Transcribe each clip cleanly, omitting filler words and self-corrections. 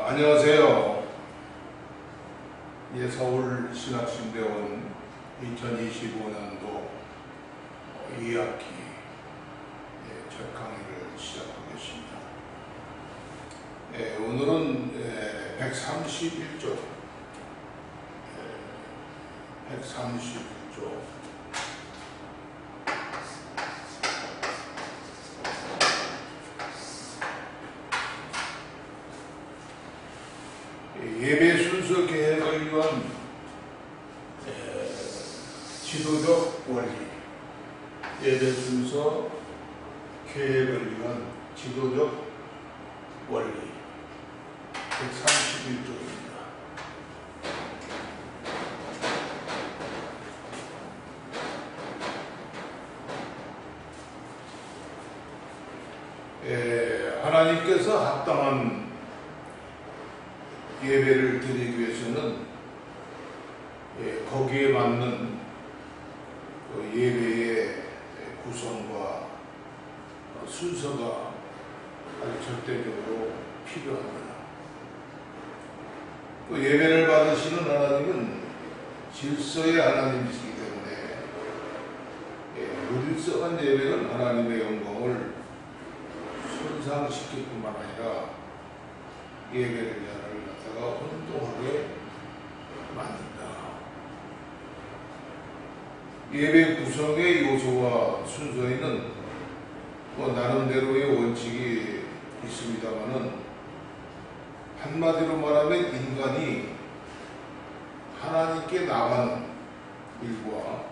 안녕하세요. 서울신학신대원 2025년도 2학기 첫 강의를 시작하겠습니다. 오늘은 131조 예배 순서 계획을 위한 지도적 원리, 예배 순서 계획을 위한 지도적 원리 131조입니다. 하나님께서 합당한 예배를 드리기 위해서는 거기에 맞는 예배의 구성과 순서가 아주 절대적으로 필요합니다. 또 예배를 받으시는 하나님은 질서의 하나님이시기 때문에 무질서한 예배는 하나님의 영광을 손상시킬 뿐만 아니라 예배를 갖다가 혼동하게 만든다. 예배 구성의 요소와 순서에는 나름대로의 원칙이 있습니다만은 한마디로 말하면 인간이 하나님께 나가는 일과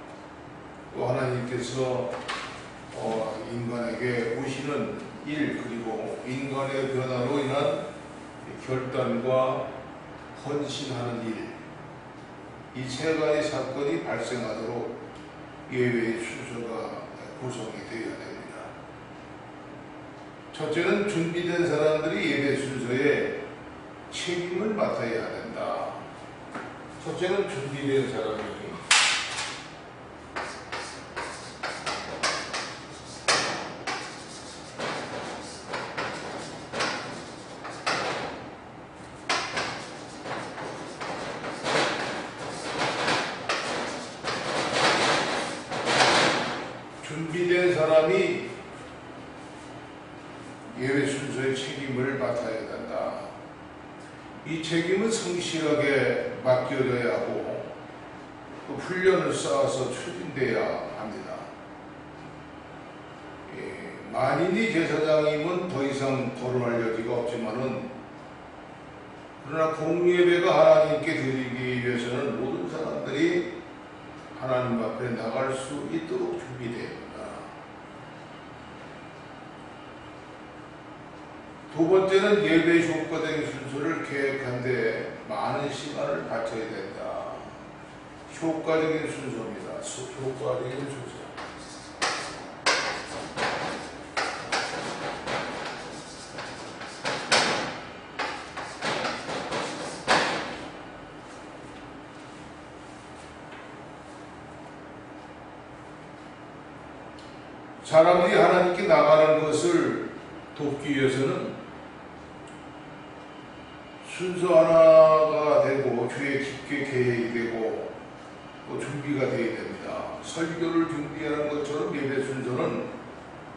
또 하나님께서 인간에게 오시는 일, 그리고 인간의 변화로 인한 결단과 헌신하는 일, 이 세 가지 사건이 발생하도록 예배의 순서가 구성이 되어야 됩니다. 첫째는 준비된 사람들이 예배 순서에 책임을 맡아야 된다. 첫째는 준비된 사람이 예배 순서의 책임을 맡아야 된다. 이 책임은 성실하게 맡겨져야 하고 또 훈련을 쌓아서 추진돼야 합니다. 만인이 제사장이면 더 이상 거론할 여지가 없지만은 그러나 공예배가 하나님께 드리기 위해서는 모든 사람들이 하나님 앞에 나갈 수 있도록 준비되어야 합니다. 두 번째는 예배 효과적인 순서를 계획한 데 많은 시간을 바쳐야 된다. 효과적인 순서입니다. 효과적인 순서. 사람들이 하나님께 나가는 것을 돕기 위해서는 순서 하나가 되고 주에 깊게 계획이 되고 또 준비가 되어야 됩니다. 설교를 준비하는 것처럼 예배 순서는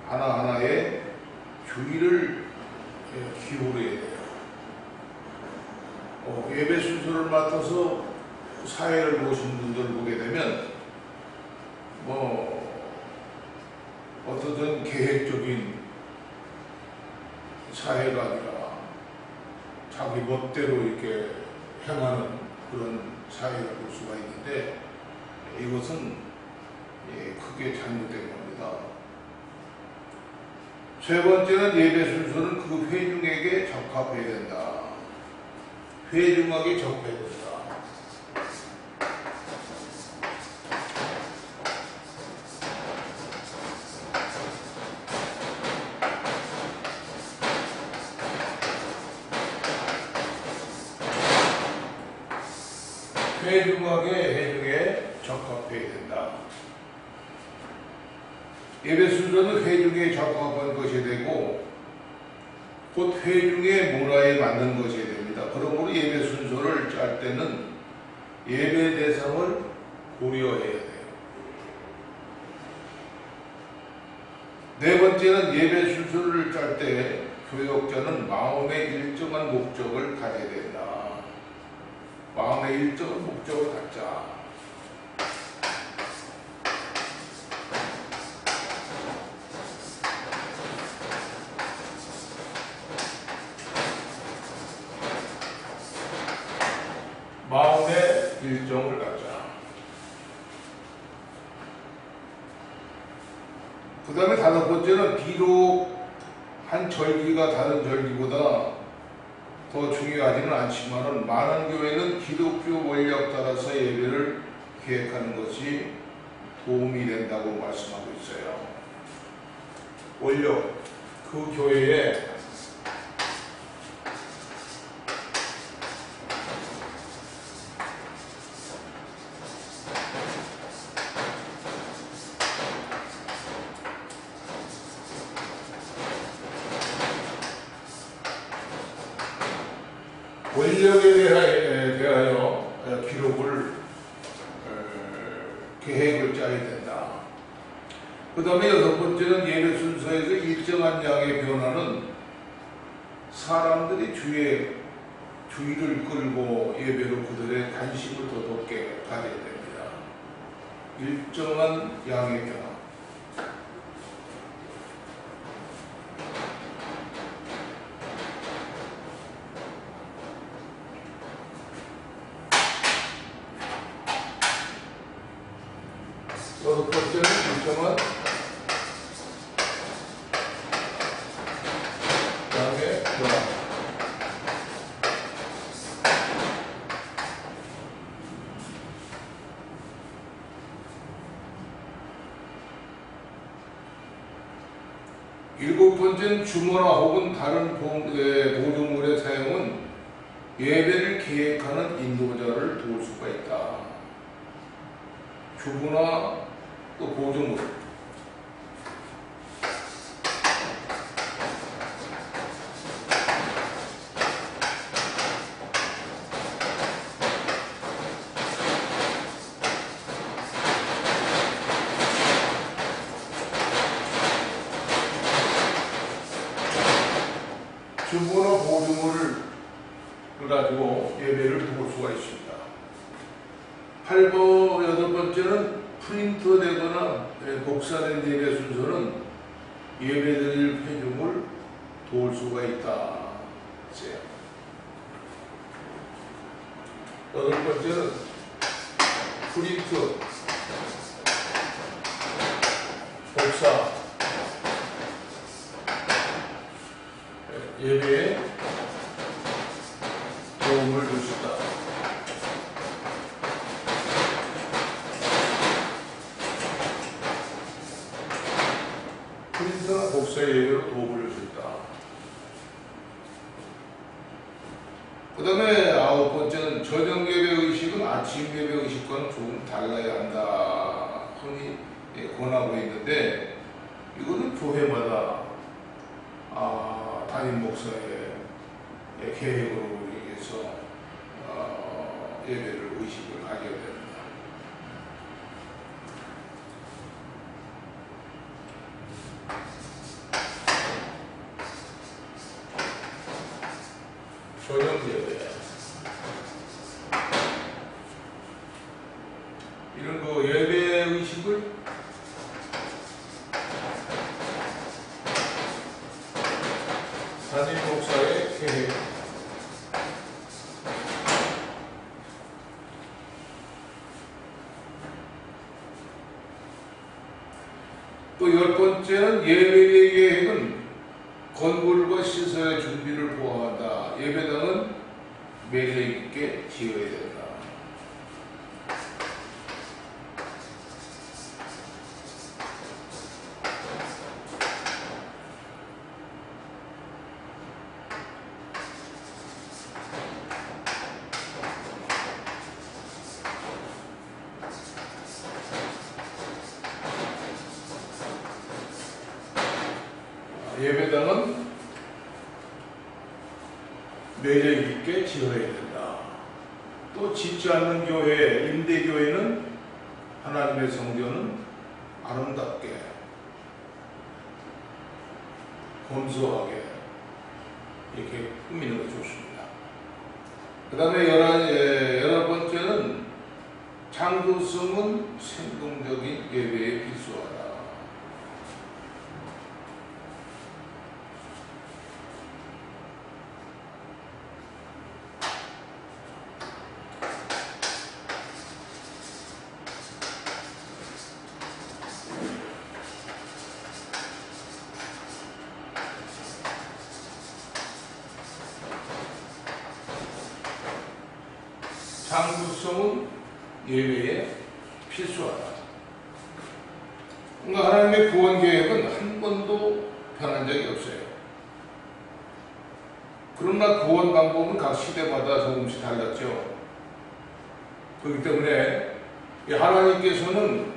하나하나의 주의를 기울여야 돼요. 예배 순서를 맡아서 사회를 보신 분들 보게 되면 어떤 계획적인 사회가 아니라 자기 멋대로 이렇게 행하는 그런 사회를 볼 수가 있는데 이것은 크게 잘못된 겁니다. 세 번째는 예배 순서는 그 회중에게 적합해야 된다. 회중에게 적합해야 된다. 회중에 적합해야 된다. 예배 순서는 회중에 적합한 것이 되고 곧 회중의 문화에 맞는 것이 됩니다. 그러므로 예배 순서를 짤 때는 예배 대상을 고려해야 돼요. 네 번째는 예배 순서를 짤 때 교역자는 마음의 일정한 목적을 가져야 된다. 마음의 일정한 목적을 갖자. 마음의 일정을 갖자. 그 다음에 다섯 번째는 비록 한 절기가 다른 절기보다 더 중요하지는 않지만은 많은 교회는 기독교 원리에 따라서 예배를 계획하는 것이 도움이 된다고 말씀하고 있어요. 원력, 그 교회에 원력에 대하여 기록을 계획을 짜야 된다. 그 다음에 여섯 번째는 예배 순서에서 일정한 양의 변화는 사람들이 주의를 끌고 예배로 그들의 관심을 더 높게 가져야 됩니다. 일정한 양의 변화. 여섯 번째는 일정한 양의 변화. 일곱 번째는 주모나 혹은 다른 보조물의 사용은 예배를 계획하는 인도자를 도울 수가 있다. 주모나 또 보조물. 주모나 보조물을 가지고 예배를 도울 수가 있습니다. 8번, 여덟 번째는 프린트되거나 복사된 예배 순서는 예배드릴 회중을 도울 수가 있다. 여덟 번째는 프린트, 복사, 예배에 도움을 줄 수 있다. 프린트나 복사 예배로 도움을 줄 수 있다. 그 다음에 아홉 번째는 저녁 예배 의식은 아침 예배 의식과는 조금 달라야 한다. 흔히 권하고 있는데 이거는 교회마다 담임 목사의 계획으로 의해서 예배를 의식을 가져야 됩니다. 저녁 예배 이런 거 예배 의식을 담임 목사의 계획. 또 열 번째는 예배의 계획은 건물과 시설의 준비를 보호한다. 예배당은 매력 있게 지어야 된다. 예배당은 매력 있게 지어야 된다. 또 짓지 않는 교회, 임대교회는 하나님의 성전은 아름답게, 검소하게 이렇게 꾸미는 게 좋습니다. 그 다음에 11번째는 창조성은 생동적인 예배에 필수하다. 창조성은 예배에 필수하다. 그러니까 하나님의 구원 계획은 한 번도 변한 적이 없어요. 그러나 구원 방법은 각 시대마다 조금씩 달랐죠. 그렇기 때문에 하나님께서는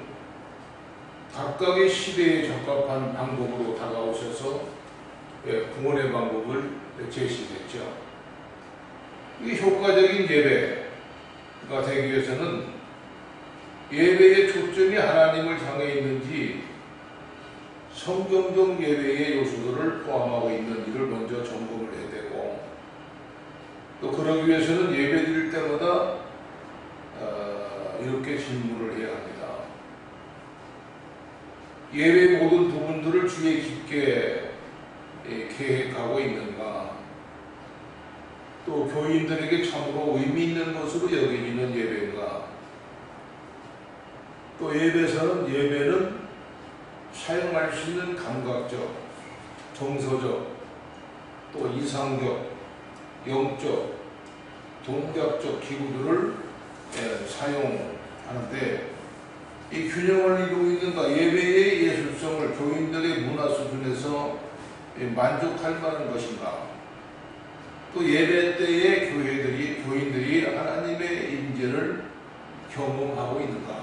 각각의 시대에 적합한 방법으로 다가오셔서 구원의 방법을 제시했죠. 이 효과적인 예배가 되기 위해서는 예배의 초점이 하나님을 향해 있는지 성경적 예배의 요소들을 포함하고 있는지를 먼저 점검을 해야 되고, 또 그러기 위해서는 예배 드릴 때마다 이렇게 질문을 해야 합니다. 예배의 모든 부분들을 주의 깊게 계획하고 있는가? 또 교인들에게 참으로 의미 있는 것으로 여겨지는 예배인가? 또 예배는 사용할 수 있는 감각적, 정서적, 또 이상적, 영적, 동작적 기구들을 사용하는데, 이 균형을 이루고 있는가? 예배의 예술성을 교인들의 문화 수준에서 만족할 만한 것인가? 또 예배 때에 교인들이 하나님의 임재를 경험하고 있는가?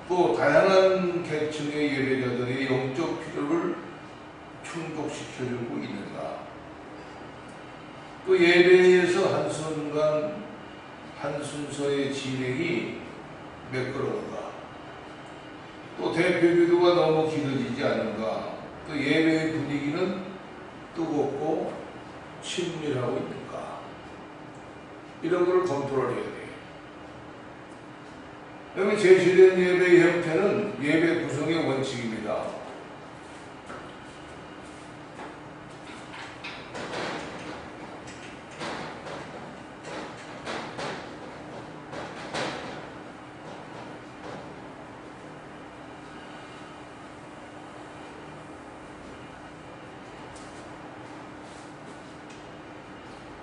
또 다양한 계층의 예배자들의 영적 필요를 충족시켜주고 있는가? 또 예배에서 한순간 한 순서의 진행이 매끄러운가? 또 대표기도가 너무 길어지지 않은가? 또 예배의 분위기는 뜨겁고 친밀하고 있는가? 이런 걸 검토를 해야 돼요. 여기 제시된 예배의 형태는 예배 구성의 원칙입니다.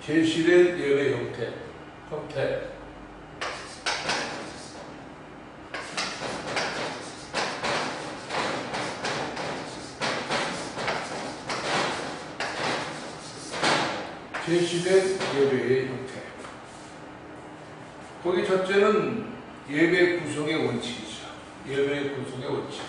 제시된 예배 형태. 제시된 예배의 형태. 거기 첫째는 예배 구성의 원칙이죠. 예배 구성의 원칙.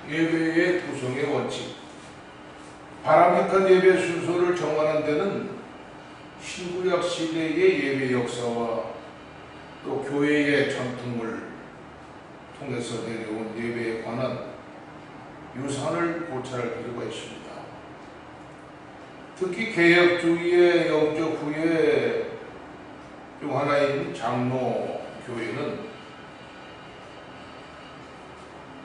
예배의 구성의 원칙. 바람직한 예배 순서를 정하는 데는 신구약 시대의 예배 역사와 또 교회의 전통을 통해서 내려온 예배에 관한 유산을 고찰할 필요가 있습니다. 특히 개혁주의의 영적 후예 중 하나인 장로 교회는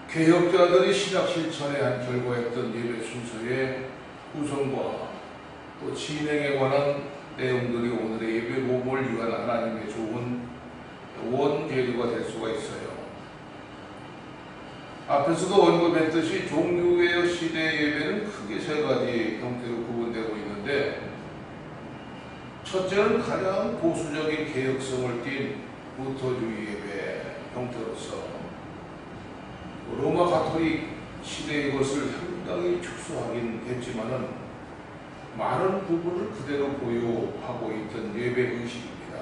개혁자들이 신약 실천에 한 결과였던 예배 순서의 구성과 또 진행에 관한 내용들이 오늘의 예배 모범을 위한 하나님의 좋은 원재료가 될 수가 있어요. 앞에서도 언급했듯이 종교개혁 시대의 예배는 크게 세 가지 형태로 구분되고 있는데, 첫째는 가장 보수적인 개혁성을 띤 루터주의 예배 형태로서 로마 가톨릭 시대의 것을 상당히 축소하긴 했지만은 많은 부분을 그대로 보유하고 있던 예배 의식입니다.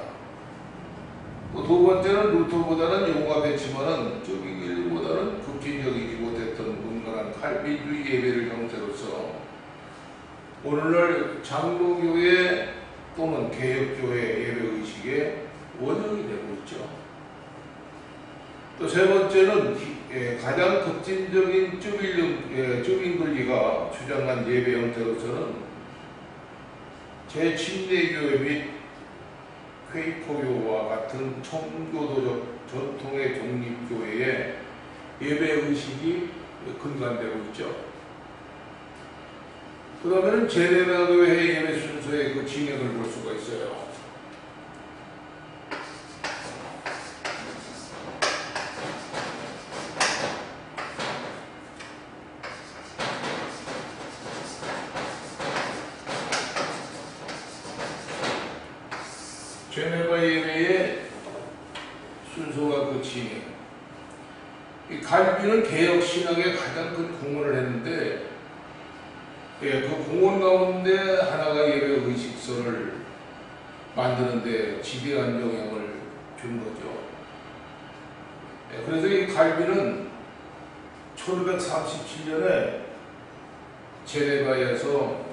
두 번째는 루터보다는 용합했지만은 적용일보다는 급진적이지 못했던 문건한 칼빈주의 예배를 형태로서 오늘날 장로교회 또는 개혁교회 예배의식의 원형이 되고 있죠. 또 세 번째는 가장 급진적인 쭈빈 권리가 주장한 예배 형태로서는 제 침례교회 및 퀘이커교와 같은 청교도적 전통의 독립교회의 예배의식이 근간되고 있죠. 그 다음에는 제네바교회의 예배 순서의 그 진행을 볼 수가 있어요. 제네바 예배의 순서가 그 진행. 이 갈비는 개혁신학에 가장 큰 공헌을 했는데, 그 공헌 가운데 하나가 예배 의식서를 만드는데 지대한 영향을 준 거죠. 그래서 이 갈비는 1537년에 제네바에서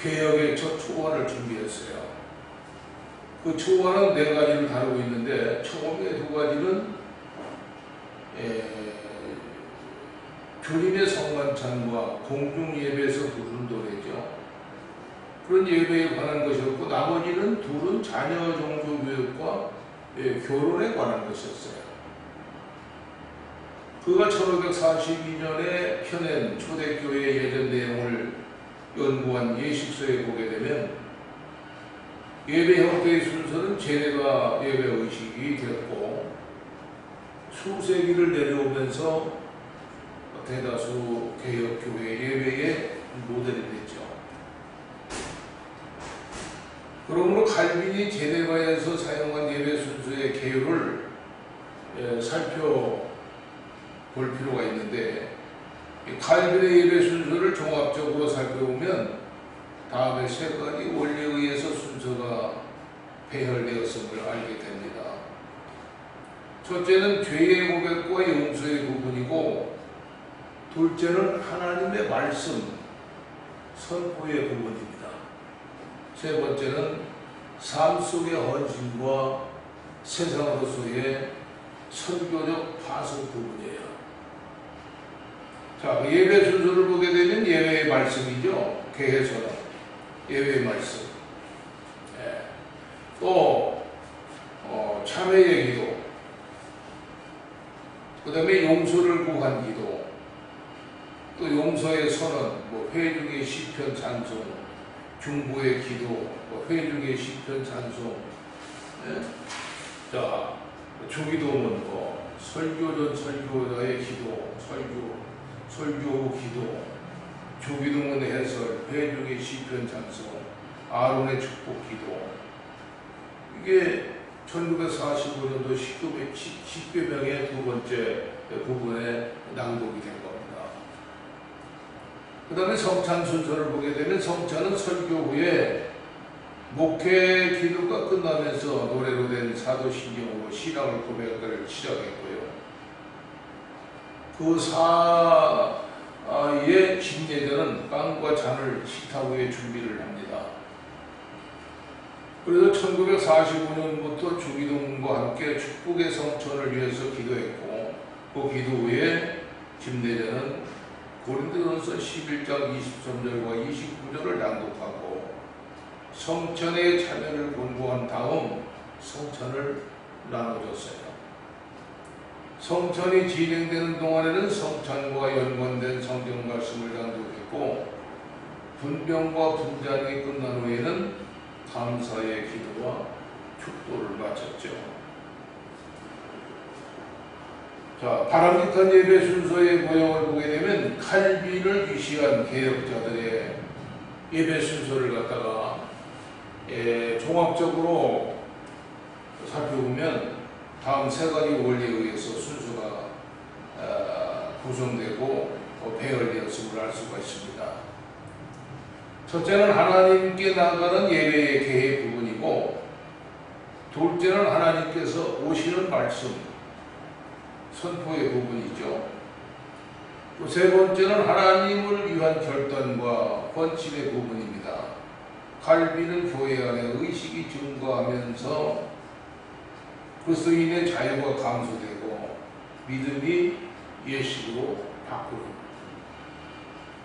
개혁의 첫 초안을 준비했어요. 그 초안은 4가지를 다루고 있는데 처음에 2가지는 교인의 성만찬과 공중예배에서 부르는 노래죠. 그런 예배에 관한 것이었고 나머지는 둘은 자녀 종교교육과 결혼에 관한 것이었어요. 그가 1542년에 펴낸 초대교회 예전 내용을 연구한 예식서에 보게 되면 예배 형태의 순서는 제네바 예배 의식이 되었고 수세기를 내려오면서 대다수 개혁교회 예배의 모델이 됐죠. 그러므로 칼빈이 제네바에서 사용한 예배 순서의 계율을 살펴볼 필요가 있는데 칼빈의 예배 순서를 종합적으로 살펴보면 다음에 3가지 원리에 의해서 순서가 배열되었음을 알게 됩니다. 첫째는 죄의 고백과 용서의 부분이고 둘째는 하나님의 말씀, 선포의 부분입니다. 세 번째는 삶 속의 헌신과 세상으로서의 선교적 파송 부분이에요. 자, 예배 순서를 보게 되면 예배의 말씀이죠. 개해서는 예배의 말씀. 또 참회의 기도, 그 다음에 용서를 구한 기도, 또 용서의 선언, 회중의 시편 찬송, 중보의 기도, 회중의 시편 찬송. 자, 주기도문, 설교 전 설교자의 기도, 설교 후 기도, 주기도문 해설, 회중의 시편 찬송, 아론의 축복 기도. 이게 1945년도 10계명의 2번째 부분에 낭독이 된 겁니다. 그 다음에 성찬 순서를 보게 되면 성찬은 설교 후에 목회 기도가 끝나면서 노래로 된 사도신경으로 신앙을 고백을 시작했고요. 그 사이에 침례자는 빵과 잔을 식탁 위에 준비를 합니다. 그래서 1945년부터 주기도문과 함께 축복의 성천을 위해서 기도했고 그 기도 후에 침례자는 고린도전서 11장 23절과 29절을 낭독하고 성찬의 참여를 권고한 다음 성찬을 나눠줬어요. 성찬이 진행되는 동안에는 성찬과 연관된 성경 말씀을 낭독했고 분병과 분잔이 끝난 후에는 감사의 기도와 축도를 마쳤죠. 자, 바람직한 예배 순서의 모형을 보게 되면 칼빈을 위시한 개혁자들의 예배 순서를 갖다가 종합적으로 살펴보면 다음 3가지 원리에 의해서 순서가 구성되고 배열되었음을 알 수가 있습니다. 첫째는 하나님께 나아가는 예배의 계획 부분이고 둘째는 하나님께서 오시는 말씀, 선포의 부분이죠. 또 세 번째는 하나님을 위한 결단과 번칙의 부분입니다. 갈비는 교회 안에 의식이 증가하면서 그리스도인의 자유가 감소되고 믿음이 예식으로 바꾸는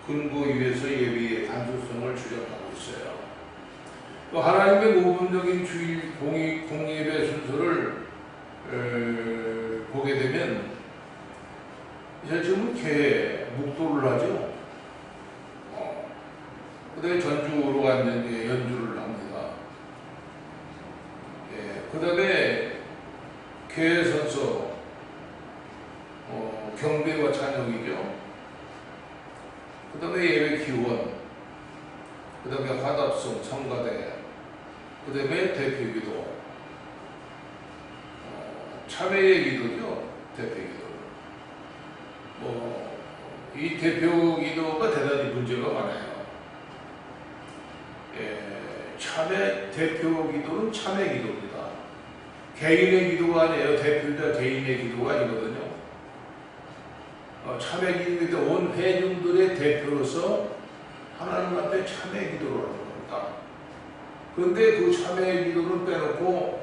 근거 위에서 예배의 단순성을 주장하고 있어요. 또 하나님의 모범적인 주일 공예배 순서를 보게 되면 이제 지금 교회 묵도를 하죠. 그 다음에 전주로 완전히 연주를 합니다. 그 다음에 교회 선서, 경배와 찬양이죠. 그 다음에 예배 기원, 그 다음에 화답송, 성가대, 그 다음에 대표기도, 참회의 기도죠. 대표기도. 이 대표기도가 대단히 문제가 많아요. 참회, 대표기도는 참회기도입니다. 개인의 기도가 아니에요. 대표자 개인의 기도가 아니거든요. 참회기도에 온 회중들의 대표로서 하나님 앞에 참회기도를 하는 겁니다. 그런데 그 참회기도를 빼놓고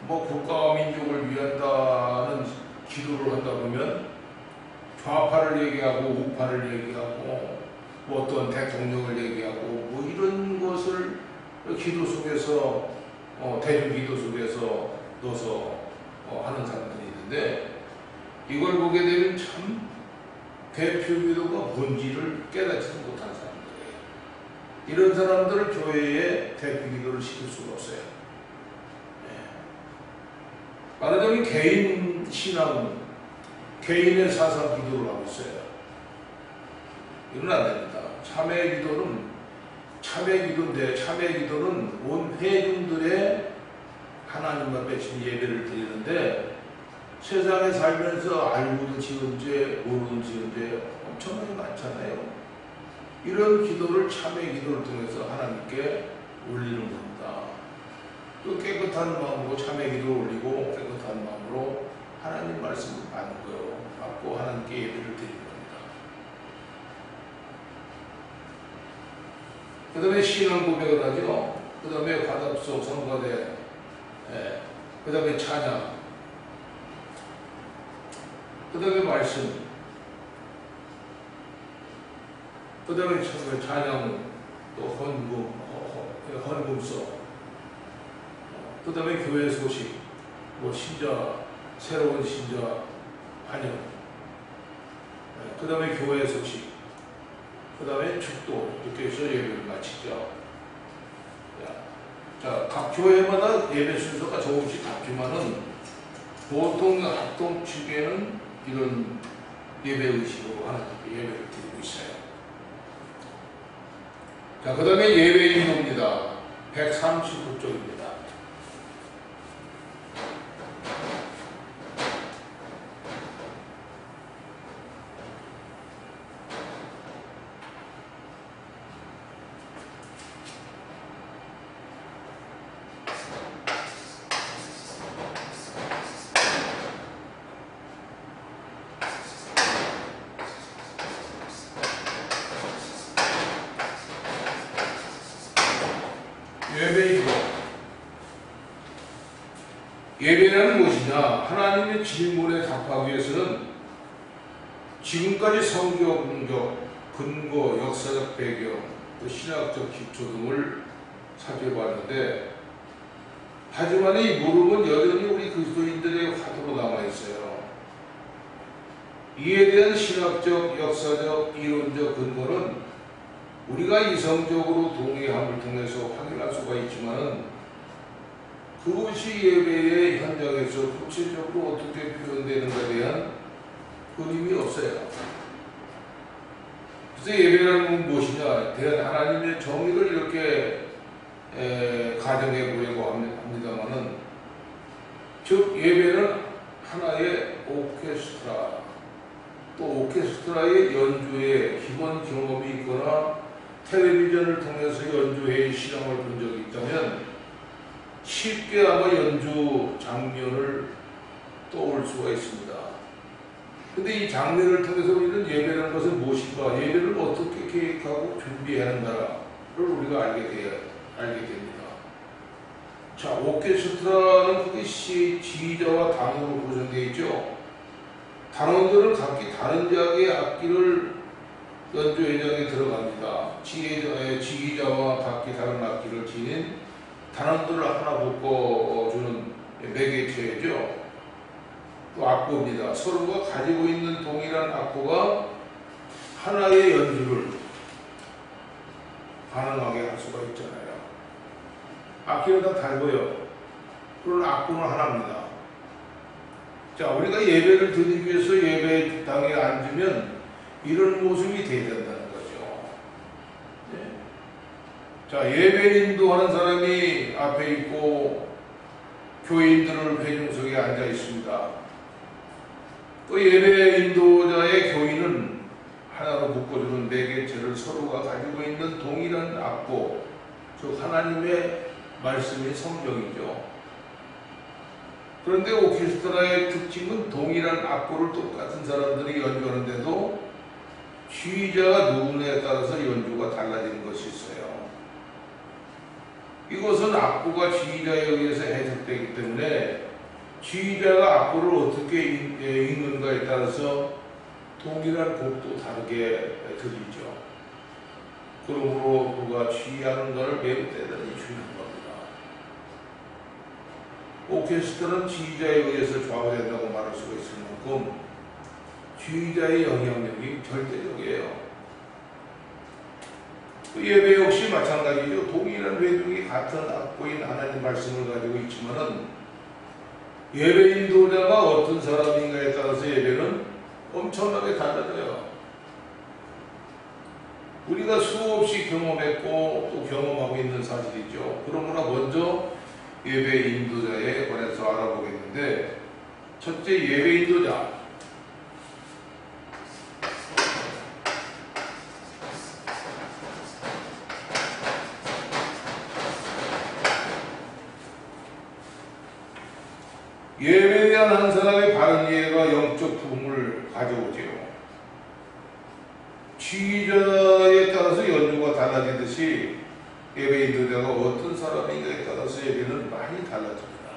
국가와 민족을 위한다는 기도를 한다 보면 좌파를 얘기하고 우파를 얘기하고 어떤 대통령을 얘기하고 이런 것을 기도 속에서 대중기도 속에서 넣어서 하는 사람들이 있는데 이걸 보게 되면 참 대표기도가 뭔지를 깨닫지도 못한 사람들이에요. 이런 사람들을 교회에 대표기도를 시킬 수가 없어요. 말하자면 개인 신앙, 개인의 사상 기도를 하고 있어요. 이건 안 됩니다. 참회기도인데 참회기도는 온 회중들의 하나님 앞에 지금 예배를 드리는데 세상에 살면서 알고도 지은 죄, 모르는 지은 죄 엄청나게 많잖아요. 이런 기도를 참회기도를 통해서 하나님께 올리는 겁니다. 또 깨끗한 마음으로 참회기도를 올리고 깨끗한 마음으로 하나님 말씀을 받고 하나님께 예배를 드리는 겁니다. 그 다음에 신앙 고백을 하죠. 그 다음에 화답송, 성가대, 그 다음에 찬양, 그 다음에 말씀, 그 다음에 찬양, 또 헌금서, 그 다음에 교회 소식, 신자, 새로운 신자 환영, 그 다음에 교회 소식, 그 다음에 축도, 이렇게 해서 예배를 마치죠. 자, 각 교회마다 예배 순서가 조금씩 같지만은 보통 합동축에는 이런 예배 의식으로 하나님께 예배를 드리고 있어요. 자, 그 다음에 예배 인도입니다. 139쪽입니다. 예배라는 무엇이냐? 하나님의 질문에 답하기 위해서는 지금까지 성경적 근거, 역사적 배경, 또 신학적 기초 등을 살펴봤는데 하지만 이 물음은 여전히 우리 그리스도인들의 화두로 남아있어요. 이에 대한 신학적, 역사적, 이론적 근거는 우리가 이성적으로 동의함을 통해서 확인할 수가 있지만 그것이 예배의 현장에서 구체적으로 어떻게 표현되는가에 대한 그림이 없어요. 그래서 예배라는 건 무엇이냐? 대한 하나님의 정의를 이렇게 가정해 보려고 합니다만은, 즉 예배는 하나의 오케스트라, 또 오케스트라의 연주에 기본 경험이 있거나 텔레비전을 통해서 연주회의 실험을 본 적이 있다면 쉽게 아마 연주 장면을 떠올 수가 있습니다. 근데 이 장면을 통해서 우리는 예배라는 것은 무엇인가, 예배를 어떻게 계획하고 준비해야 하는가를 우리가 알게 됩니다. 자, 오케스트라는 그게 지휘자와 단원으로 구성되어 있죠. 단원들은 각기 다른 지역의 악기를 연주 회장에 들어갑니다. 지휘자와 각기 다른 악기를 지닌 단원들을 하나 묶어주는 매개체죠. 또 악보입니다. 서로가 가지고 있는 동일한 악보가 하나의 연주를 가능하게 할 수가 있잖아요. 악기는 다 달고요. 그런 악보는 하나입니다. 자, 우리가 예배를 드리기 위해서 예배당에 앉으면 이런 모습이 돼야 된다는 거죠. 네. 자, 예배 인도하는 사람이 앞에 있고 교인들은 회중석에 앉아 있습니다. 또 예배 인도자의 교인은 하나로 묶어주는 매개체를 서로가 가지고 있는 동일한 악보, 즉 하나님의 말씀이 성경이죠. 그런데 오케스트라의 특징은 동일한 악보를 똑같은 사람들이 연주하는데도 지휘자가 누구냐에 따라서 연주가 달라지는 것이 있어요. 이것은 악보가 지휘자에 의해서 해석되기 때문에 지휘자가 악보를 어떻게 읽는가에 따라서 동일한 곡도 다르게 들리죠. 그러므로 누가 지휘하는 것을 매우 대단히 중요한 겁니다. 오케스트라는 지휘자에 의해서 좌우된다고 말할 수가 있을 만큼 지휘자의 영향력이 절대적이에요. 예배 역시 마찬가지죠. 동일한 회중이 같은 악보인 하나님 말씀을 가지고 있지만은 예배 인도자가 어떤 사람인가에 따라서 예배는 엄청나게 달라져요. 우리가 수없이 경험했고 또 경험하고 있는 사실이죠. 그러므로 먼저 예배 인도자에 관해서 알아보겠는데, 첫째, 예배 인도자. 예배에 대한 한 사람의 바른 이해가 영적 부흥을 가져오지요. 지휘자에 따라서 연주가 달라지듯이 예배 인도자가 어떤 사람인가에 따라서 예배는 많이 달라집니다.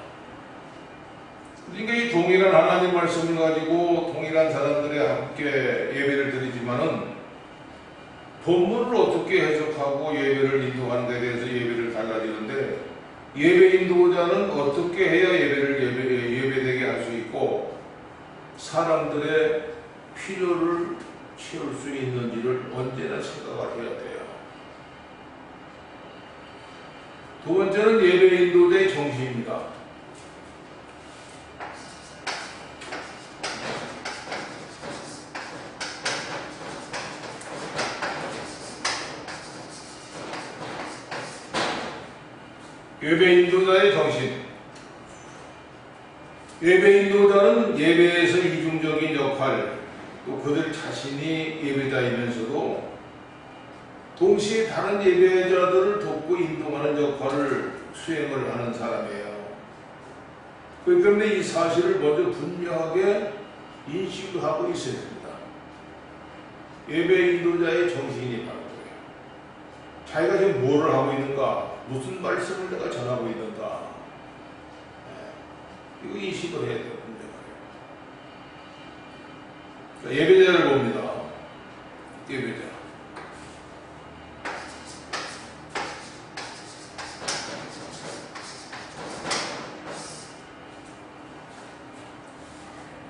그러니까 이 동일한 하나님 말씀을 가지고 동일한 사람들이 함께 예배를 드리지만은 본문을 어떻게 해석하고 예배를 인도하는 데 대해서 예배를 달라지는데, 예배 인도자는 어떻게 해야 예배되게 할 수 있고 사람들의 필요를 채울 수 있는지를 언제나 생각을 해야 돼요. 두 번째는 예배 인도자의 정신입니다. 예배 인도자의 정신. 예배 인도자는 예배에서 이중적인 역할, 또 그들 자신이 예배자이면서도 동시에 다른 예배자들을 돕고 인도하는 역할을 수행을 하는 사람이에요. 그렇기 때문에 이 사실을 먼저 분명하게 인식하고 있어야 됩니다. 예배 인도자의 정신이 바로 그래요. 자기가 지금 뭐를 하고 있는가, 무슨 말씀을 내가 전하고 있는가, 이거 인식을 해야 돼요. 예배자를 봅니다. 예배자.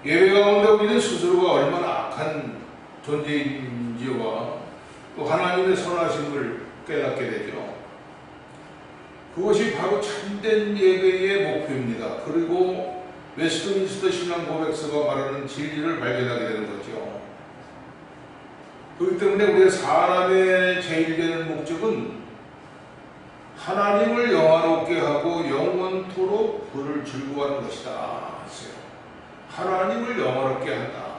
예배 가운데 우리는 스스로가 얼마나 악한 존재인지와 또 하나님의 선하심을 깨닫게 되죠. 그것이 바로 참된 예배의 목표입니다. 그리고 웨스트민스터 신앙 고백서가 말하는 진리를 발견하게 되는 거죠. 그렇기 때문에 우리의 사람의 제일되는 목적은 하나님을 영화롭게 하고 영원토록 그를 즐거워하는 것이다 했어요. 하나님을 영화롭게 한다.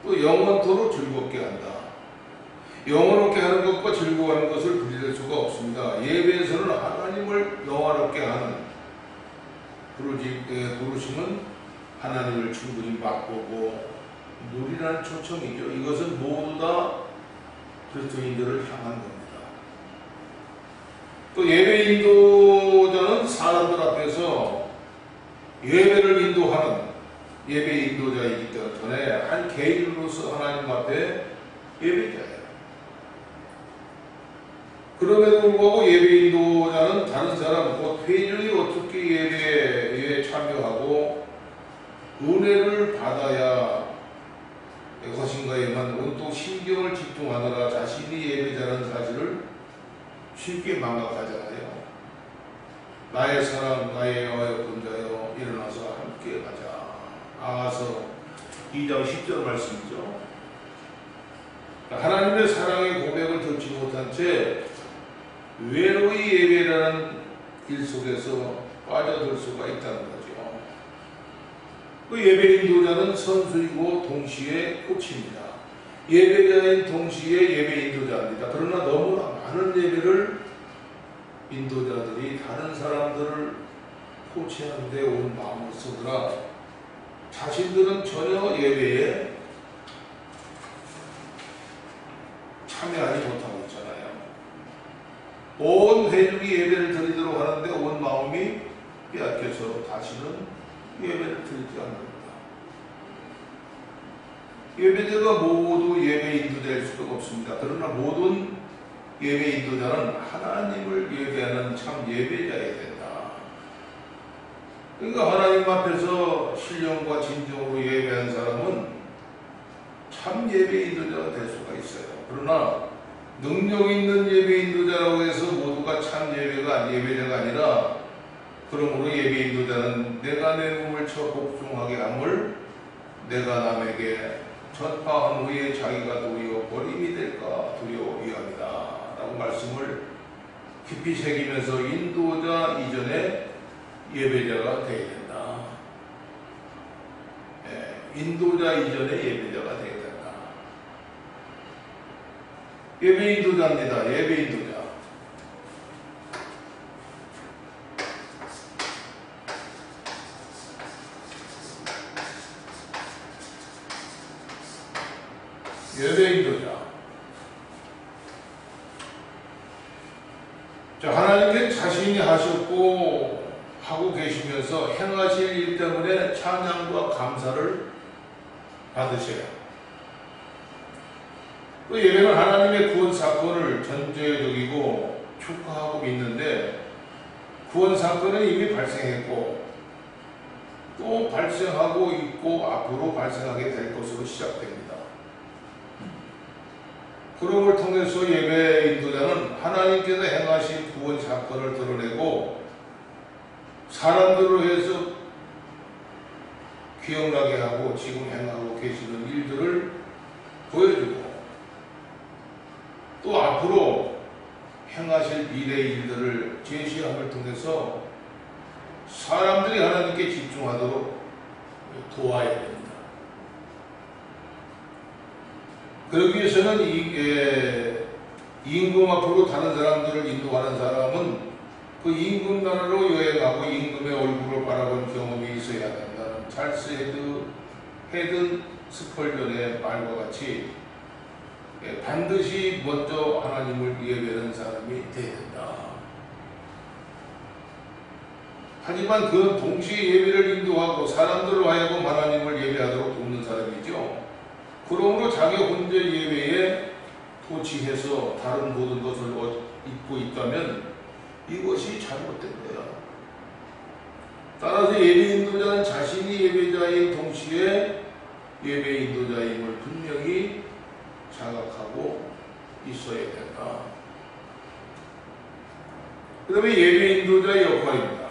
또 영원토록 즐겁게 한다. 영원롭게 하는 것과 즐거워하는 것을 분리할 수가 없습니다. 예배에서는 하나님을 영원롭게 하는 부르심은 하나님을 충분히 맛보고 누리라는 초청이죠. 이것은 모두 다 그리스도인들을 향한 겁니다. 또 예배 인도자는 사람들 앞에서 예배를 인도하는 예배 인도자이기 때문에 한 개인으로서 하나님 앞에 예배자예요. 그럼에도 불구하고 예배 인도자는 다른 사람, 곧 회중이 어떻게 예배에 참여하고 은혜를 받아야 것인가에만 온통 신경을 집중하느라 자신이 예배자라는 사실을 쉽게 망각하잖아요. 나의 사랑, 나의 본자여 일어나서 함께 가자. 아가서 2장 10절 말씀이죠. 하나님의 사랑의 고백을 듣지 못한 채 외로이 예배라는 길 속에서 빠져들 수가 있다는 거죠. 그 예배 인도자는 선수이고 동시에 코치입니다. 예배자인 동시에 예배 인도자입니다. 그러나 너무나 많은 예배를 인도자들이 다른 사람들을 코치하는데 온 마음을 쏟으나 자신들은 전혀 예배에 참여하지 못하고 있잖아요. 온 회중이 예배를 드리도록 하는데 온 마음이 빼앗겨서 다시는 예배를 드리지 않는다. 예배자가 모두 예배 인도자일 수가 없습니다. 그러나 모든 예배 인도자는 하나님을 예배하는 참 예배자여야 된다. 그러니까 하나님 앞에서 신령과 진정으로 예배한 사람은 참 예배 인도자가 될 수가 있어요. 그러나 능력 있는 예배 인도자라고 해서 모두가 참 예배자가 아니라, 그러므로 예배 인도자는 내가 내 몸을 쳐 복종하게 함을 내가 남에게 전파한 후에 자기가 도리어 버림이 될까 두려워이합니다 라고 말씀을 깊이 새기면서 인도자 이전에 예배자가 되어야 된다. 인도자 이전에 예배자가 되어야 된다. 예배 인도자입니다. 예배 인도자. 예배 인도자. 자, 하나님께 자신이 하셨고 하고 계시면서 행하실 일 때문에 찬양과 감사를 받으셔요. 그 예배는 하나님의 구원 사건을 전제적이고 축하하고 믿는데, 구원 사건은 이미 발생했고 또 발생하고 있고 앞으로 발생하게 될 것으로 시작됩니다. 그럼을 통해서 예배 인도자는 하나님께서 행하신 구원 사건을 드러내고 사람들로 해서 기억나게 하고 지금 행하고 계시는 일들을 보여주고 또 앞으로 행하실 미래의 일들을 제시함을 통해서 사람들이 하나님께 집중하도록 도와야 됩니다. 그러기 위해서는 임금 앞으로 다른 사람들을 인도하는 사람은 그 임금 나라로 여행하고 임금의 얼굴을 바라본 경험이 있어야 한다는 찰스 헤든 스펄전의 말과 같이 반드시 먼저 하나님을 예배하는 사람이 되어야 된다. 하지만 그는 동시에 예배를 인도하고 사람들로 하여금 하나님을 예배하도록 돕는 사람이죠. 그러므로 자기 혼자 예배에 도취해서 다른 모든 것을 잊고 있다면 이것이 잘못된 거야. 따라서 예배 인도자는 자신이 예배자인 동시에 예배 인도자임을 분명히 자각하고 있어야 된다. 그 다음에 예배 인도자의 역할입니다.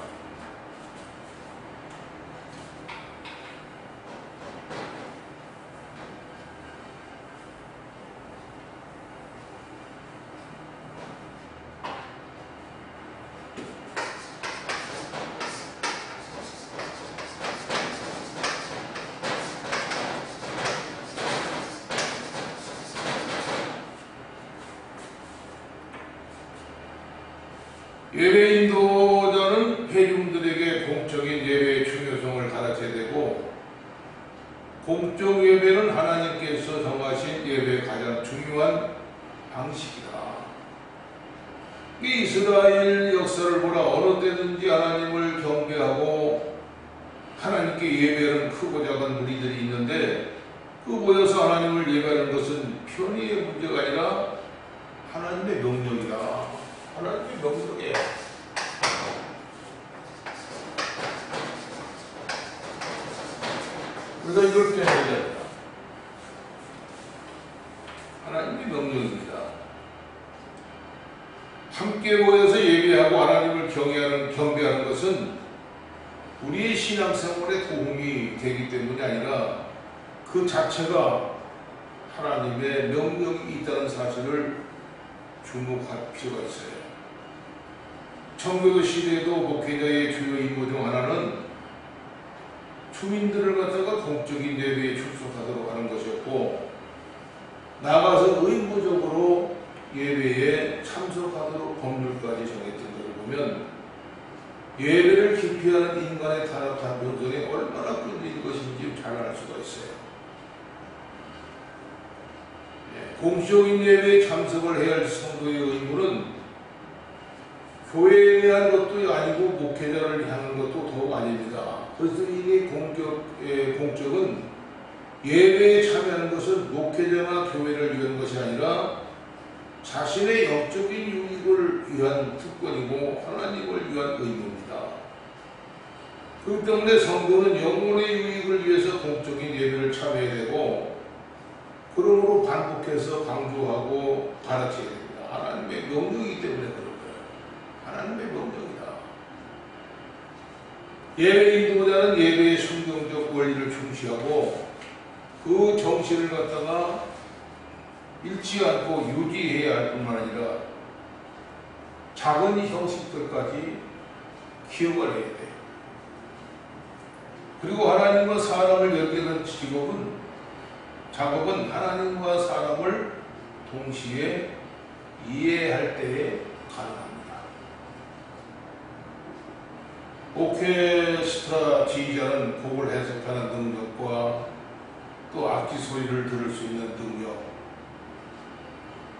예배 인도자는 회중들에게 공적인 예배의 중요성을 가르쳐야 되고, 공적 예배는 하나님께서 정하신 예배의 가장 중요한 방식이다. 이 이스라엘 역사를 보라. 어느 때든지 하나님을 경배하고 하나님께 예배하는 크고 작은 무리들이 있는데, 그 모여서 하나님을 예배하는 것은 편의의 문제가 아니라 하나님의 명령이다. 하나님의 명령이에요. 우리가 이걸 빼내야 된다. 하나님의 명령입니다. 함께 모여서 예배하고 하나님을 경배하는 것은 우리의 신앙생활에 도움이 되기 때문이 아니라 그 자체가 하나님의 명령이 있다는 사실을 주목할 필요가 있어요. 청교도 시대에도 목회자의 주요 임무 중 하나는 주민들을 갖다가 공적인 예배에 출석하도록 하는 것이었고, 나가서 의무적으로 예배에 참석하도록 법률까지 정했던 것을 보면 예배를 기피하는 인간의 타락한 본성이 얼마나 끊어진 것인지 잘 알 수가 있어요. 공적인 예배에 참석을 해야 할 성도의 의무는 교회에 대한 것도 아니고 목회자를 향한 것도 더욱 아닙니다. 그래서 이 공적은 예배에 참여하는 것은 목회자나 교회를 위한 것이 아니라 자신의 영적인 유익을 위한 특권이고 하나님을 위한 의무입니다. 그렇기 때문에 성도는 영혼의 유익을 위해서 공적인 예배를 참여해야 되고, 그러므로 반복해서 강조하고 가르쳐야 됩니다. 하나님의 명령이기 때문에 그런 거예요. 하나님의 명령이다. 예배 인도자는 예배의 성경적 원리를 중시하고 그 정신을 갖다가 잃지 않고 유지해야 할 뿐만 아니라 작은 형식들까지 기억을 해야 돼요. 그리고 하나님과 사람을 연결하는 작업은 하나님과 사람을 동시에 이해할 때에 가능합니다. 오케스트라 지휘자는 곡을 해석하는 능력과 또 악기 소리를 들을 수 있는 능력,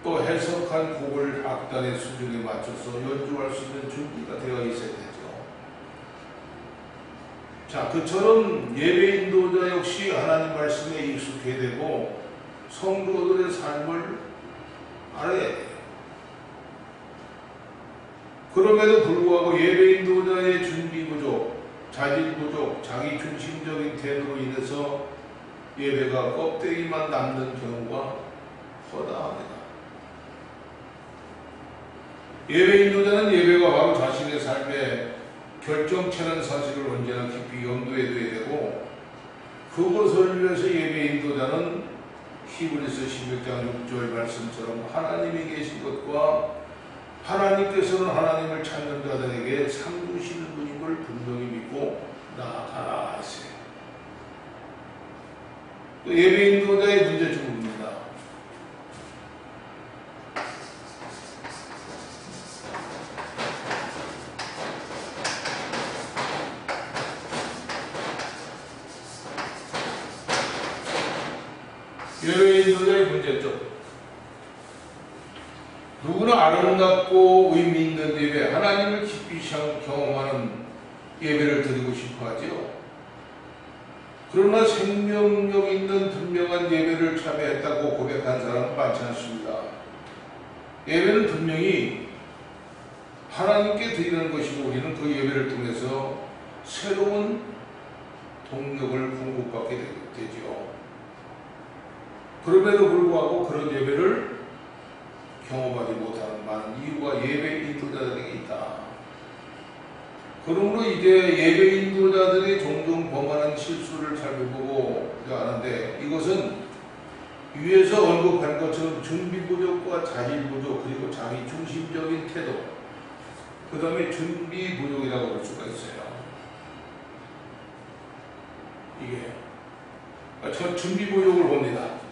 또 해석한 곡을 악단의 수준에 맞춰서 연주할 수 있는 준비가 되어 있어야 되죠. 자, 그처럼 예배 인도자 역시 하나님 말씀에 익숙해야 되고 성도들의 삶을 알아야 돼요. 그럼에도 불구하고 예배 인도자의 준비 부족, 자질 부족, 자기 중심적인 태도로 인해서 예배가 껍데기만 남는 경우가 허다합니다. 예배 인도자는 예배가 바로 자신의 삶의 결정체라는 사실을 언제나 깊이 염두에 둬야 되고, 그것을 위해서 예배 인도자는 히브리서 16장 6절 말씀처럼 하나님이 계신 것과 하나님께서는 하나님을 찾는 자들에게 상 주시는 분인 걸 분명히 믿고 나아가라 했어요. 예배 인도자의 문제점입니다. 예배 인도자의 문제점. 누구나 아름답고 의미 있는 예배, 하나님을 깊이 경험하는 예배를 드리고 싶어 하지요. 그러나 생명력 있는 분명한 예배를 참여했다고 고백한 사람은 많지 않습니다. 예배는 분명히 하나님께 드리는 것이고 우리는 그 예배를 통해서 새로운 동력을 공급받게 되지요. 그럼에도 불구하고 그런 예배를 경험하지 못하는 많은 이유가 예배 인도자들에게 있다. 그러므로 이제 예배 인도자들이 종종 범하는 실수를 살펴보고 하는데, 이것은 위에서 언급한 것처럼 준비 부족과 자질 부족, 그리고 자기 중심적인 태도, 그 다음에 준비 부족이라고 볼 수가 있어요. 이게 저 준비 부족을 봅니다.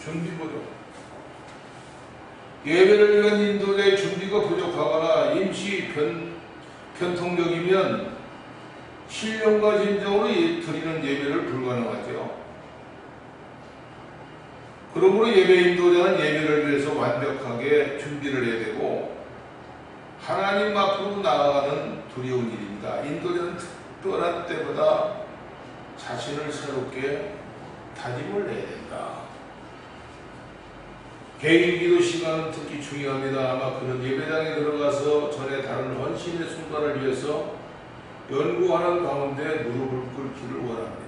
준비 부족. 예배를 위한 인도자의 준비가 부족하거나 임시 변통적이면 신령과 진정으로 드리는 예배를 불가능하죠. 그러므로 예배 인도자는 예배를 위해서 완벽하게 준비를 해야 되고 하나님 앞으로 나아가는 두려운 일입니다. 인도자는 특별한 때보다 자신을 새롭게 다짐을 해야 된다. 개인 기도 시간은 특히 중요합니다. 아마 그는 예배당에 들어가서 전에 다른 헌신의 순간을 위해서 연구하는 가운데 무릎을 꿇기를 원합니다.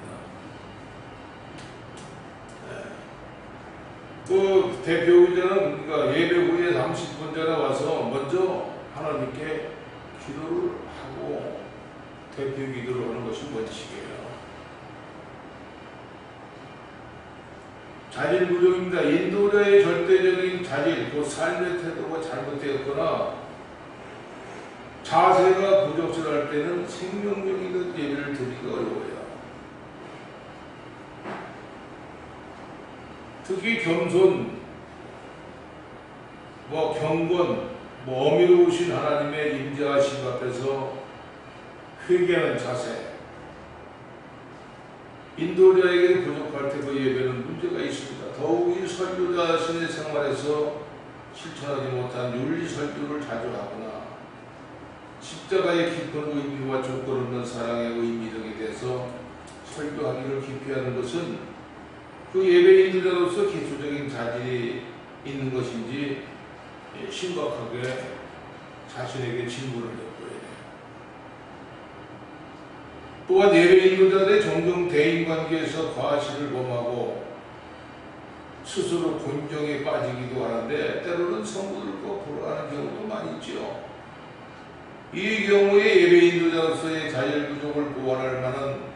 그 대표의자는 그러니까 예배 후에 30분 전에 와서 먼저 하나님께 기도를 하고 대표 기도를 하는 것이 원칙이에요. 자질 부족입니다. 인도자의 절대적인 자질, 그 삶의 태도가 잘못되었거나 자세가 부적절할 때는 생명력이든 예배를 드리기가 어려워요. 특히 겸손, 경건, 어미로우신 하나님의 임재하심 앞에서 회개하는 자세, 인도자에게 부족할 때 그 예배는 문제가 있습니다. 더욱이 설교자 자신의 생활에서 실천하지 못한 윤리 설교를 자주 하거나 십자가의 깊은 의미와 조건 없는 사랑의 의미력에 대해서 설교하기를 기피하는 것은 그 예배 인도자로서 기초적인 자질이 있는 것인지 심각하게 자신에게 질문을 냈고요. 또한 예배 인도자들의 종종 대인관계에서 과실을 범하고 스스로 곤경에 빠지기도 하는데 때로는 성도들과 불화하는 경우도 많이 있죠. 이 경우에 예배 인도자로서의 자질 부족을 보완할 만한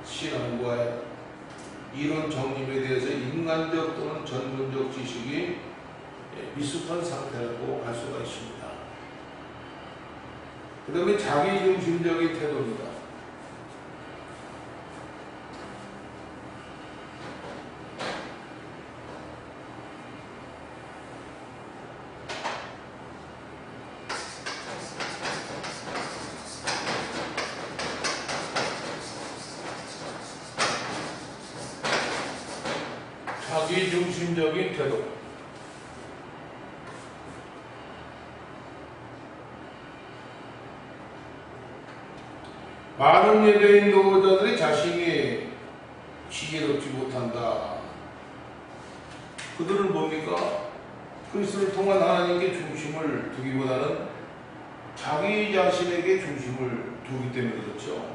신앙과 이론 정립에 대해서 인간적 또는 전문적 지식이 미숙한 상태라고 할 수가 있습니다. 그 다음에 자기중심적인 태도입니다. 자기중심적인 태도. 많은 예배 인도자들이 자신이 지혜롭지 못한다. 그들은 뭡니까? 그리스도를 통한 하나님께 중심을 두기보다는 자기 자신에게 중심을 두기 때문에 그렇죠.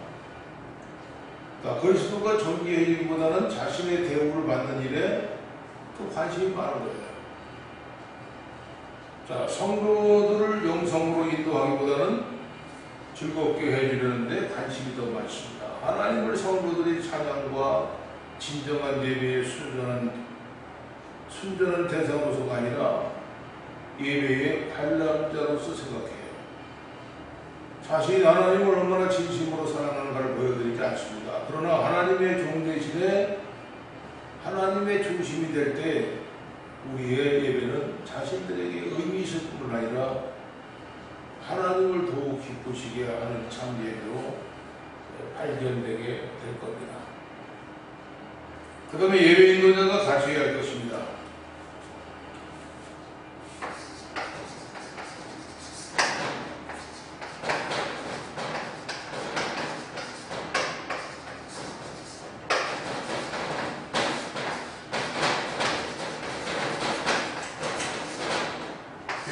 그러니까 그리스도가 존귀해지기보다는 자신의 대우를 받는 일에 더 관심이 많은 거예요. 자, 성도들을 영성으로 인도하기보다는 즐겁게 해주려는데 관심이 더 많습니다. 하나님을 성도들이 찬양과 진정한 예배에 순전한 대상으로서가 아니라 예배의 관람자로서 생각해요. 자신이 하나님을 얼마나 진심으로 사랑하는가를 보여드리지 않습니다. 그러나 하나님의 종 대신에 하나님의 중심이 될 때 우리의 예배는 자신들에게 의미 있을 뿐만 아니라 하나님을 더욱 기쁘시게 하는 참 예배로 발견되게 될 겁니다. 그 다음에 예배 인도자가 갖춰야 할 것입니다.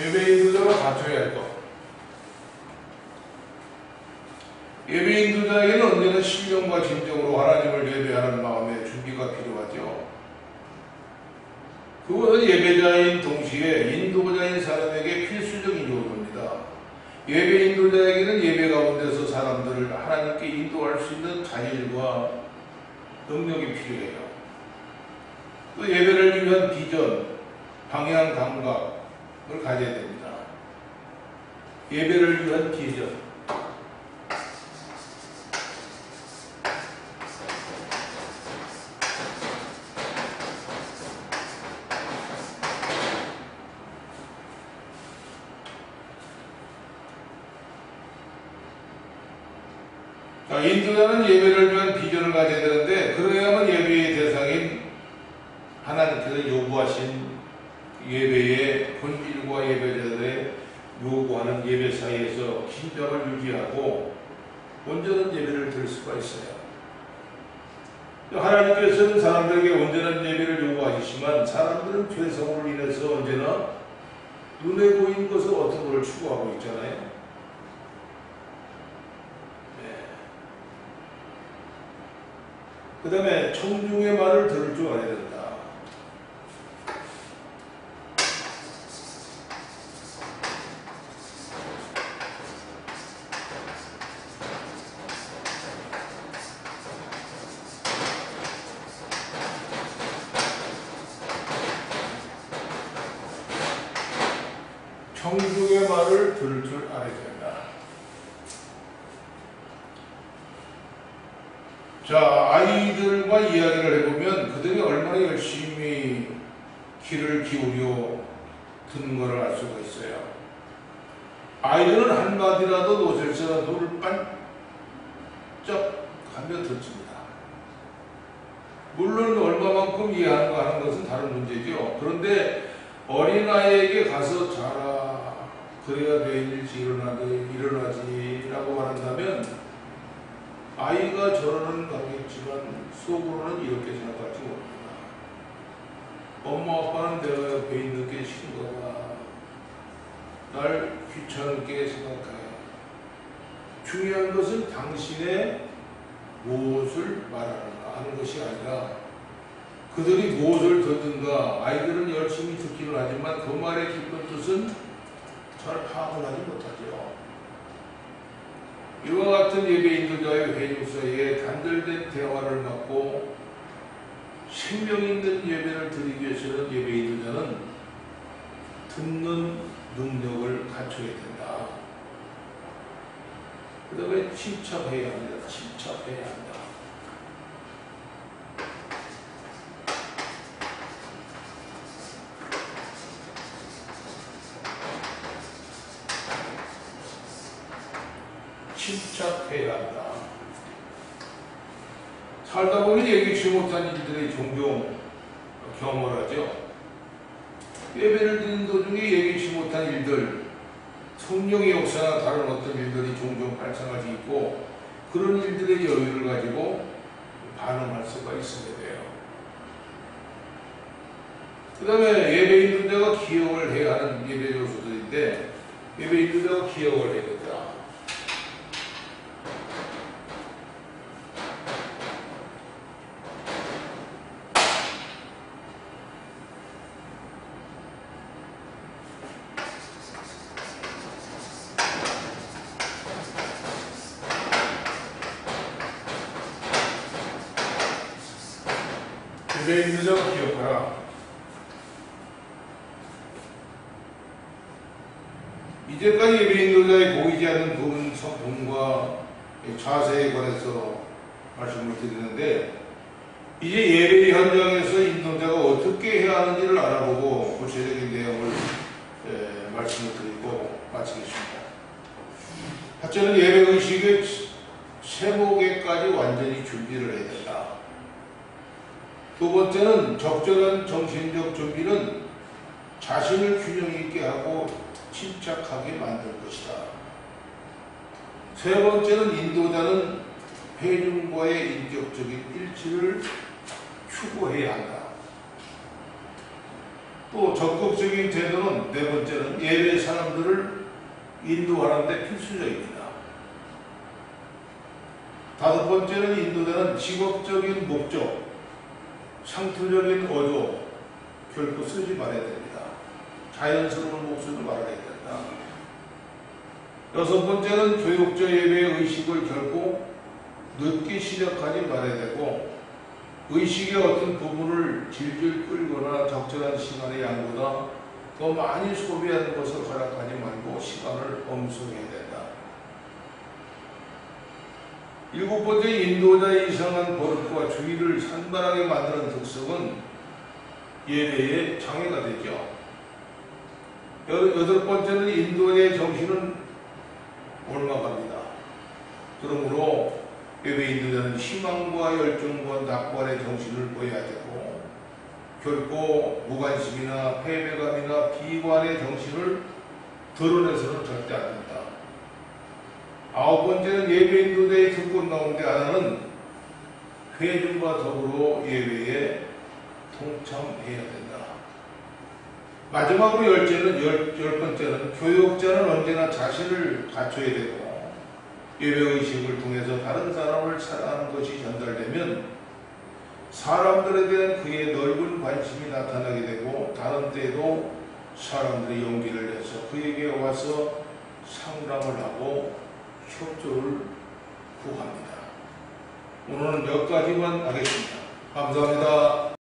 예배 인도자가 갖춰야 할 것. 예배 인도자에게는 언제나 신령과 진정으로 하나님을 예배하는 마음의 준비가 필요하죠. 그것은 예배자인 동시에 인도자인 사람에게 필수적인 요소입니다. 예배 인도자에게는 예배 가운데서 사람들을 하나님께 인도할 수 있는 자질과 능력이 필요해요. 또 예배를 위한 비전, 방향 감각을 가져야 됩니다. 예배를 위한 비전. 자, 인도자는 예배를 위한 비전을 가져야 되는데 그래야만 예배의 대상인 하나님께서 요구하신 예배의 본질과 예배자들의 요구하는 예배 사이에서 긴장을 유지하고 온전한 예배를 드릴 수가 있어요. 하나님께서는 사람들에게 온전한 예배를 요구하시지만 사람들은 죄성으로 인해서 언제나 눈에 보이는 것을 어떤 것을 추구하고 있잖아요. 그 다음에 청중의 말을 들을 줄 알아야 된다. 청중의 말을 들을 줄 알아야 된다. 자, 아이들과 이야기를 해보면 그들이 얼마나 열심히 귀를 기울여 듣는 것을 알 수가 있어요. 아이들은 한마디라도 놓칠수록 눈을 반짝하며 듣습니다. 물론 얼마만큼 이해하는가 하는 것은 다른 문제죠. 그런데 어린아이에게 가서 자라, 그래야 될 일이 일어나지 라고 말한다면 아이가 저러는 거겠지만 속으로는 이렇게 생각할지 모릅니다. 엄마 아빠는 내가 옆에 있는 게 싫은가 봐. 날 귀찮게 생각해. 중요한 것은 당신의 무엇을 말하는가 하는 것이 아니라 그들이 무엇을 듣는가. 아이들은 열심히 듣기는 하지만 그 말의 깊은 뜻은 잘 파악을 하지 못하죠. 이와 같은 예배 인도자의 회중 사이에 단절된 대화를 막고 생명 있는 예배를 드리기 위해서는 예배 인도자는 듣는 능력을 갖춰야 된다. 그 다음에 침착해야 합니다. 침착해야 한다. 침착해야 한다. 살다 보면 예기치 못한 일들이 종종 경험을 하죠. 예배를 드리는 도중에 예기치 못한 일들, 성령의 역사나 다른 어떤 일들이 종종 발생할 수 있고 그런 일들의 여유를 가지고 반응할 수가 있어야 돼요. 그 다음에 예배 인도자가 기억을 해야 하는 예배 요소들인데 예배 인도자가 기억을 해야 된다. 예배 인도자가 기억하라. 이제까지 예배 인도자의 보이지 않는 부분 성품과 자세에 관해서 말씀을 드리는데 이제 예배 현장에서 인도자가 어떻게 해야 하는지를 알아보고 구체적인 내용을 말씀을 드리고 마치겠습니다. 첫째는 예배 의식의 세목에까지 완전히 준비를 해야 된다. 두 번째는 적절한 정신적 준비는 자신을 균형 있게 하고 침착하게 만들 것이다. 세 번째는 인도자는 회중과의 인격적인 일치를 추구해야 한다. 또 적극적인 태도는 네 번째는 예배 사람들을 인도하는 데 필수적입니다. 다섯 번째는 인도자는 직업적인 목적, 상투적인 어조 결코 쓰지 말아야 됩니다. 자연스러운 목소리로 말해야 된다. 여섯 번째는 교육적 예배의 의식을 결코 늦게 시작하지 말아야 되고 의식의 어떤 부분을 질질 끌거나 적절한 시간의 양보다 더 많이 소비하는 것을 허락하지 말고 시간을 엄수해야 된다. 일곱 번째, 인도자의 이상한 버릇과 주의를 산만하게 만드는 특성은 예배의 장애가 되죠. 여덟 번째는 인도자의 정신은 올라갑니다. 그러므로 예배 인도자는 희망과 열정과 낙관의 정신을 보여야 되고, 결코 무관심이나 패배감이나 비관의 정신을 드러내서는 절대 안 된다. 아홉 번째는 예배 인도자의 특권 가운데 하나는 회중과 더불어 예배에 동참해야 된다. 마지막으로 열 번째는 교역자는 언제나 자신을 갖춰야 되고, 예배의식을 통해서 다른 사람을 사랑하는 것이 전달되면 사람들에 대한 그의 넓은 관심이 나타나게 되고, 다른 때에도 사람들이 용기를 내서 그에게 와서 상담을 하고 협조를 구합니다. 오늘은 여기까지만 하겠습니다. 감사합니다.